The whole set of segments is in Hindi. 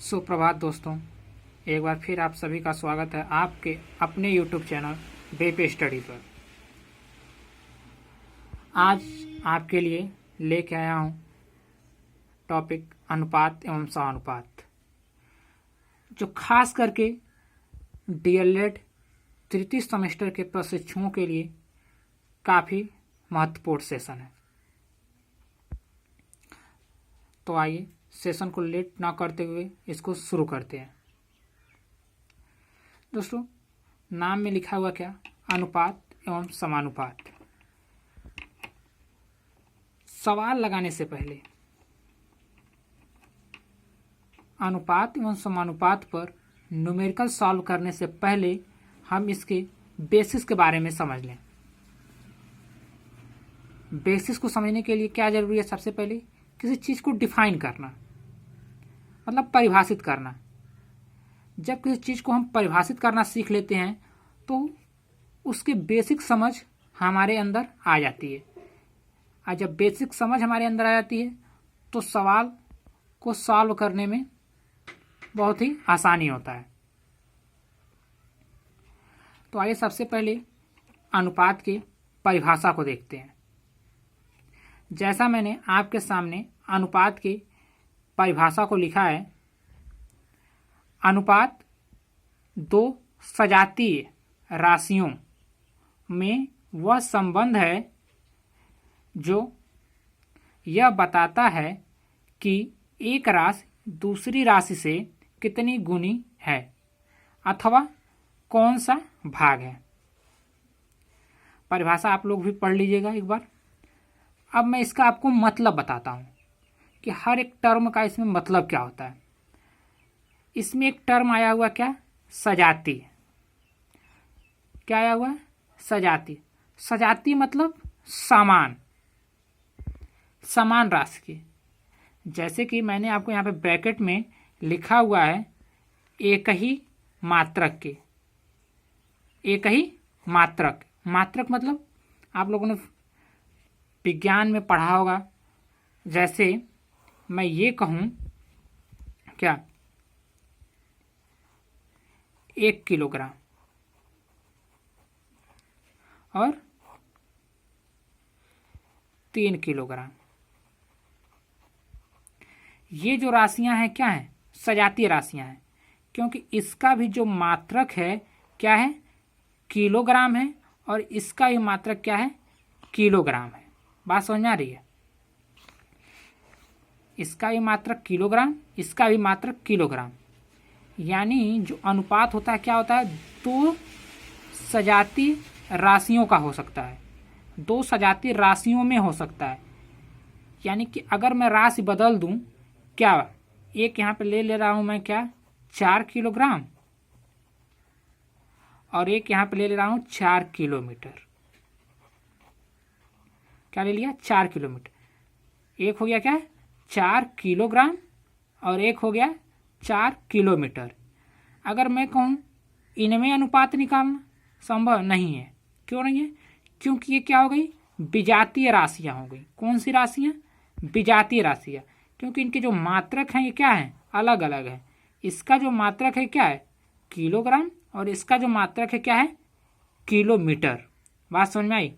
सुप्रभात दोस्तों, एक बार फिर आप सभी का स्वागत है आपके अपने YouTube चैनल बेपे स्टडी पर। आज आपके लिए लेके आया हूँ टॉपिक अनुपात एवं समानुपात, जो खास करके डीएलएड तृतीय सेमेस्टर के प्रशिक्षुओं के लिए काफ़ी महत्वपूर्ण सेशन है। तो आइए सेशन को लेट ना करते हुए इसको शुरू करते हैं। दोस्तों, नाम में लिखा हुआ क्या? अनुपात एवं समानुपात। सवाल लगाने से पहले अनुपात एवं समानुपात पर न्यूमेरिकल सॉल्व करने से पहले हम इसके बेसिस के बारे में समझ लें। बेसिस को समझने के लिए क्या जरूरी है? सबसे पहले किसी चीज़ को डिफाइन करना, मतलब परिभाषित करना। जब किसी चीज़ को हम परिभाषित करना सीख लेते हैं तो उसकी बेसिक समझ हमारे अंदर आ जाती है, और जब बेसिक समझ हमारे अंदर आ जाती है तो सवाल को सॉल्व करने में बहुत ही आसानी होता है। तो आइए सबसे पहले अनुपात की परिभाषा को देखते हैं। जैसा मैंने आपके सामने अनुपात की परिभाषा को लिखा है, अनुपात दो सजातीय राशियों में वह संबंध है जो यह बताता है कि एक राशि दूसरी राशि से कितनी गुनी है अथवा कौन सा भाग है। परिभाषा आप लोग भी पढ़ लीजिएगा एक बार। अब मैं इसका आपको मतलब बताता हूँ कि हर एक टर्म का इसमें मतलब क्या होता है। इसमें एक टर्म आया हुआ क्या? सजाती। क्या आया हुआ? सजाती। सजाती मतलब समान, समान राशि की। जैसे कि मैंने आपको यहाँ पे ब्रैकेट में लिखा हुआ है एक ही मात्रक के। एक ही मात्रक। मात्रक मतलब आप लोगों ने विज्ञान में पढ़ा होगा। जैसे मैं ये कहूँ क्या, 1 किलोग्राम और 3 किलोग्राम, ये जो राशियां हैं क्या हैं? सजातीय राशियां हैं, क्योंकि इसका भी जो मात्रक है क्या है? किलोग्राम है, और इसका भी मात्रक क्या है? किलोग्राम है। बात समझ में आ रही है? इसका भी मात्रक किलोग्राम, इसका भी मात्रक किलोग्राम। यानी जो अनुपात होता है क्या होता है? दो सजातीय राशियों का हो सकता है, दो सजातीय राशियों में हो सकता है। यानी कि अगर मैं राशि बदल दूं, क्या एक यहाँ पे ले रहा हूं मैं क्या, 4 किलोग्राम, और एक यहाँ पे ले रहा हूं 4 किलोमीटर। क्या ले लिया? 4 किलोमीटर। एक हो गया क्या? 4 किलोग्राम, और एक हो गया 4 किलोमीटर। अगर मैं कहूँ इनमें अनुपात निकालना संभव नहीं है। क्यों नहीं है? क्योंकि ये क्या हो गई? विजातीय राशियाँ हो गई। कौन सी राशियाँ? विजातीय राशियाँ। क्योंकि इनके जो मात्रक हैं ये क्या है? अलग अलग है। इसका जो मात्रक है क्या है? किलोग्राम, और इसका जो मात्रक है क्या है? किलोमीटर। बात समझ में आई?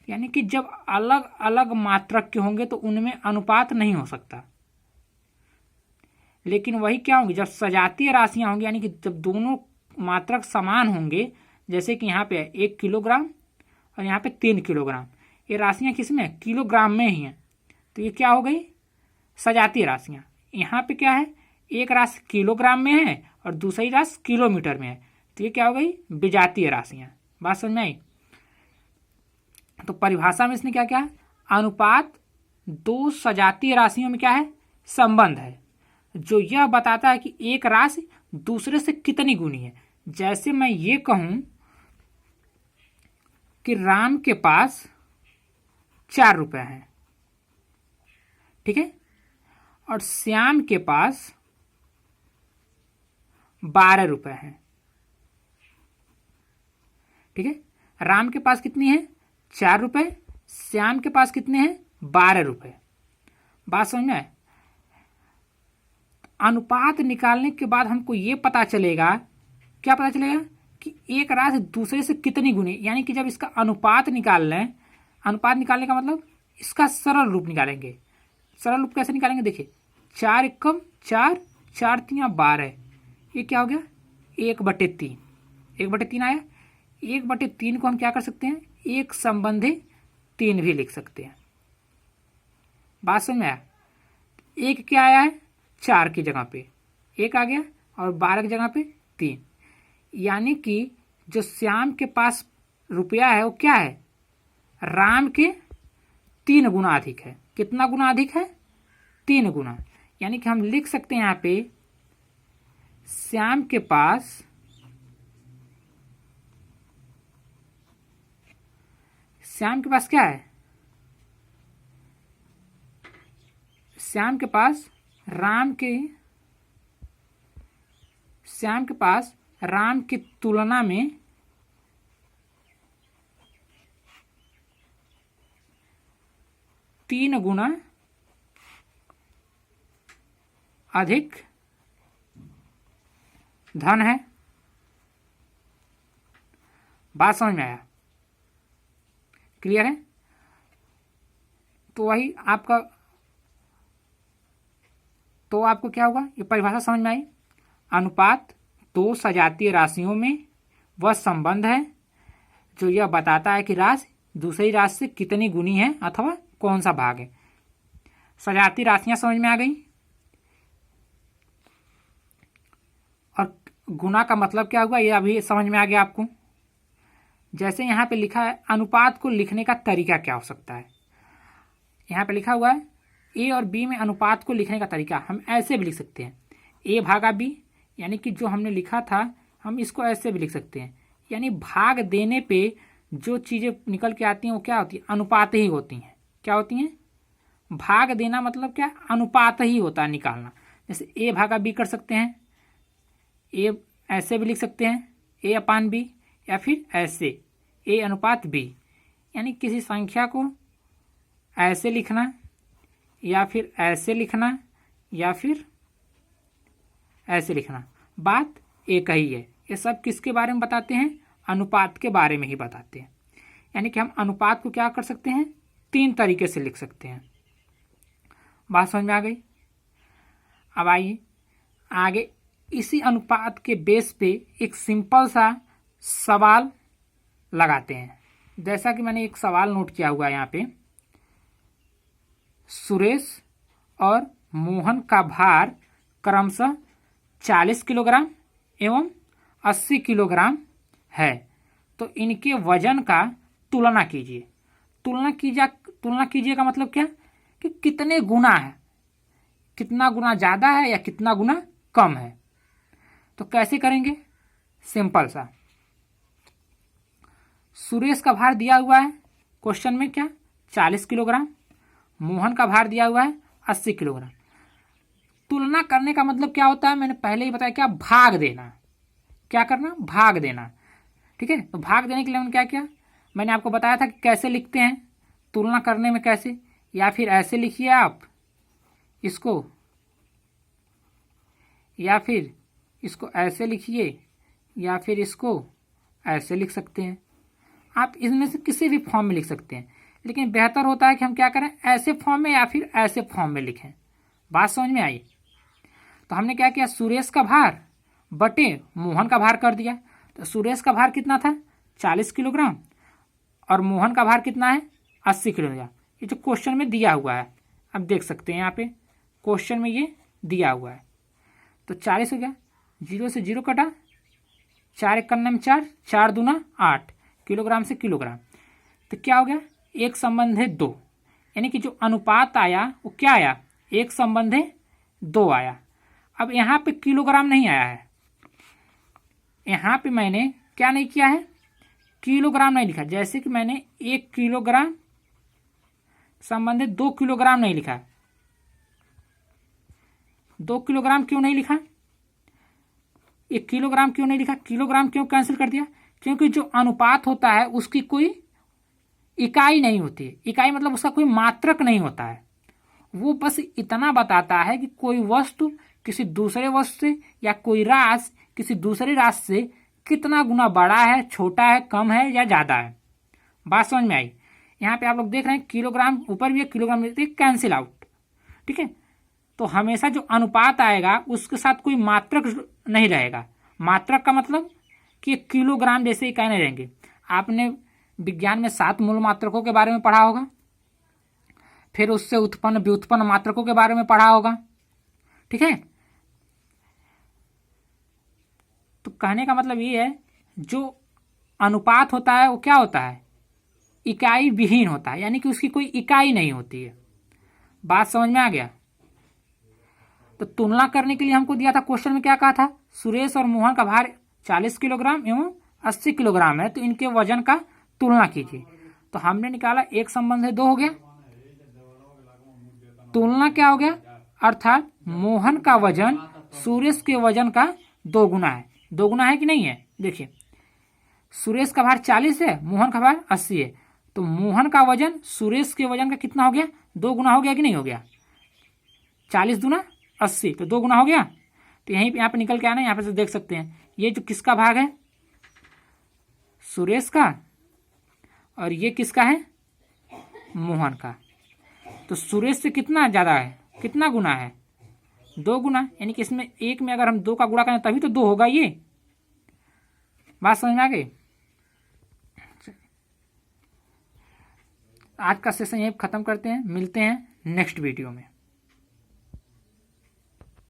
यानी कि जब अलग अलग मात्रक के होंगे तो उनमें अनुपात नहीं हो सकता। लेकिन वही क्या होंगे? जब सजातीय राशियां होंगी, यानी कि जब दोनों मात्रक समान होंगे, जैसे कि यहाँ पे 1 किलोग्राम और यहाँ पे 3 किलोग्राम, ये राशियां किस में? किलोग्राम में ही हैं। तो ये क्या हो गई? सजातीय राशियां। यहाँ पे क्या है? एक राशि किलोग्राम में है और दूसरी राशि किलोमीटर में है, तो ये क्या हो गई? विजातीय राशियां। बात समझ में आई? तो परिभाषा में इसने क्या क्या? अनुपात दो सजातीय राशियों में क्या है? संबंध है, जो यह बताता है कि एक राशि दूसरे से कितनी गुनी है। जैसे मैं ये कहूं कि राम के पास 4 रुपए हैं, ठीक है, और श्याम के पास 12 रुपए हैं, ठीक है। राम के पास कितनी है? 4 रुपए। श्याम के पास कितने हैं? 12 रुपए। बात समझ में आए? अनुपात निकालने के बाद हमको ये पता चलेगा, क्या पता चलेगा कि एक राशि दूसरे से कितनी गुनी, यानी कि जब इसका अनुपात निकाल लें, अनुपात निकालने का मतलब इसका सरल रूप निकालेंगे। सरल रूप कैसे निकालेंगे, देखिए 4 एकम 4, 4 तिया 12, ये क्या हो गया 1/3, 1/3 आया। 1/3 को हम क्या कर सकते हैं, एक संबंधी 3 भी लिख सकते हैं। बात समझ में आया। एक क्या आया है, 4 की जगह पे 1 आ गया और 12 की जगह पे 3, यानी कि जो श्याम के पास रुपया है वो क्या है, राम के 3 गुना अधिक है। कितना गुना अधिक है, 3 गुना। यानी कि हम लिख सकते हैं यहाँ पे श्याम के पास क्या है, श्याम के पास राम की तुलना में 3 गुना अधिक धन है। बात समझ में आया, क्लियर है। तो वही आपको क्या होगा, ये परिभाषा समझ में आई। अनुपात 2 सजातीय राशियों में वह संबंध है जो यह बताता है कि राशि दूसरी राशि से कितनी गुनी है अथवा कौन सा भाग है। सजातीय राशियां समझ में आ गई। और गुना का मतलब क्या हुआ, ये अभी समझ में आ गया आपको। जैसे यहाँ पे लिखा है, अनुपात को लिखने का तरीका क्या हो सकता है। यहाँ पे लिखा हुआ है ए और बी में अनुपात को लिखने का तरीका हम ऐसे भी लिख सकते हैं, ए भागा बी, यानी कि जो हमने लिखा था हम इसको ऐसे भी लिख सकते हैं। यानी भाग देने पे जो चीज़ें निकल के आती हैं वो क्या होती है, अनुपात ही होती हैं। क्या होती हैं, भाग देना मतलब क्या, अनुपात ही होता है निकालना। जैसे ए भागा बी कर सकते हैं, ए ऐसे भी लिख सकते हैं ए अपान बी, या फिर ऐसे ए अनुपात बी, यानी किसी संख्या को ऐसे लिखना या फिर ऐसे लिखना या फिर ऐसे लिखना, बात एक ही है। ये सब किसके बारे में बताते हैं, अनुपात के बारे में ही बताते हैं। यानी कि हम अनुपात को क्या कर सकते हैं, 3 तरीके से लिख सकते हैं। बात समझ में आ गई। अब आइए आगे इसी अनुपात के बेस पे एक सिंपल सा सवाल लगाते हैं। जैसा कि मैंने एक सवाल नोट किया हुआ है यहाँ पे, सुरेश और मोहन का भार क्रमशः 40 किलोग्राम एवं 80 किलोग्राम है, तो इनके वजन का तुलना कीजिए। तुलना कीजिए का मतलब क्या, कि कितने गुना है, कितना गुना ज़्यादा है या कितना गुना कम है। तो कैसे करेंगे, सिंपल सा, सुरेश का भार दिया हुआ है क्वेश्चन में क्या 40 किलोग्राम, मोहन का भार दिया हुआ है 80 किलोग्राम। तुलना करने का मतलब क्या होता है, मैंने पहले ही बताया, क्या, भाग देना। क्या करना, भाग देना। ठीक है, तो भाग देने के लिए मैंने क्या किया, मैंने आपको बताया था कि कैसे लिखते हैं तुलना करने में, कैसे, या फिर ऐसे लिखिए आप इसको, या फिर इसको ऐसे लिखिए, या फिर इसको ऐसे लिख सकते हैं। आप इसमें से किसी भी फॉर्म में लिख सकते हैं, लेकिन बेहतर होता है कि हम क्या करें, ऐसे फॉर्म में या फिर ऐसे फॉर्म में लिखें। बात समझ में आई। तो हमने क्या किया, सुरेश का भार बटे मोहन का भार कर दिया। तो सुरेश का भार कितना था 40 किलोग्राम और मोहन का भार कितना है 80 किलोग्राम। ये जो क्वेश्चन में दिया हुआ है, आप देख सकते हैं यहाँ पे क्वेश्चन में ये दिया हुआ है। तो 40 हो गया, 0 से 0 कटा, 4 एक करने में 4, 4 दूना 8, किलोग्राम से किलोग्राम। तो क्या हो गया, एक संबंध है 2, यानी कि जो अनुपात आया वो क्या आया, एक संबंध है 2 आया। अब यहाँ पे किलोग्राम नहीं आया है, यहाँ पे मैंने क्या नहीं किया है, किलोग्राम नहीं लिखा। जैसे कि मैंने 1 किलोग्राम संबंध है 2 किलोग्राम नहीं लिखा। 2 किलोग्राम क्यों नहीं लिखा, 1 किलोग्राम क्यों नहीं लिखा, किलोग्राम क्यों कैंसिल कर दिया, क्योंकि जो अनुपात होता है उसकी कोई इकाई नहीं होती है। इकाई मतलब उसका कोई मात्रक नहीं होता है, वो बस इतना बताता है कि कोई वस्तु किसी दूसरे वस्तु से या कोई राशि किसी दूसरे राशि से कितना गुना बड़ा है, छोटा है, कम है या ज़्यादा है। बात समझ में आई। यहाँ पे आप लोग देख रहे हैं किलोग्राम ऊपर भी है, किलोग्राम कैंसिल आउट। ठीक है, तो हमेशा जो अनुपात आएगा उसके साथ कोई मात्रक नहीं रहेगा। मात्रक का मतलब कि किलोग्राम जैसे इकाई नहीं रहेंगे। आपने विज्ञान में 7 मूल मात्रकों के बारे में पढ़ा होगा, फिर उससे उत्पन्न व्युत्पन्न मात्रकों के बारे में पढ़ा होगा। ठीक है, तो कहने का मतलब ये है जो अनुपात होता है वो क्या होता है, इकाई विहीन होता है, यानी कि उसकी कोई इकाई नहीं होती है। बात समझ में आ गया। तो तुलना करने के लिए हमको दिया था क्वेश्चन में, क्या कहा था, सुरेश और मोहन का भार 40 किलोग्राम एवं 80 किलोग्राम है, तो इनके वजन का तुलना कीजिए। तो हमने निकाला एक संबंध है 2 हो गया, तुलना क्या हो गया, अर्थात मोहन का वजन सुरेश के वजन का 2 गुना है। 2 गुना है कि नहीं है। देखिए सुरेश का भार 40 है, मोहन का भार 80 है, तो मोहन का वजन सुरेश के वजन का कितना हो गया, 2 गुना हो गया कि नहीं हो गया। 40 दूना 80, तो 2 गुना हो गया। तो यहीं पे यहाँ पे निकल के आना, यहाँ पे से देख सकते हैं ये जो किसका भाग है, सुरेश का, और ये किसका है, मोहन का। तो सुरेश से कितना ज़्यादा है, कितना गुना है, 2 गुना, यानी कि इसमें एक में अगर हम 2 का गुणा करें तभी तो 2 होगा। ये बात समझ में आ गई। आज का सेशन यहीं खत्म करते हैं, मिलते हैं नेक्स्ट वीडियो में।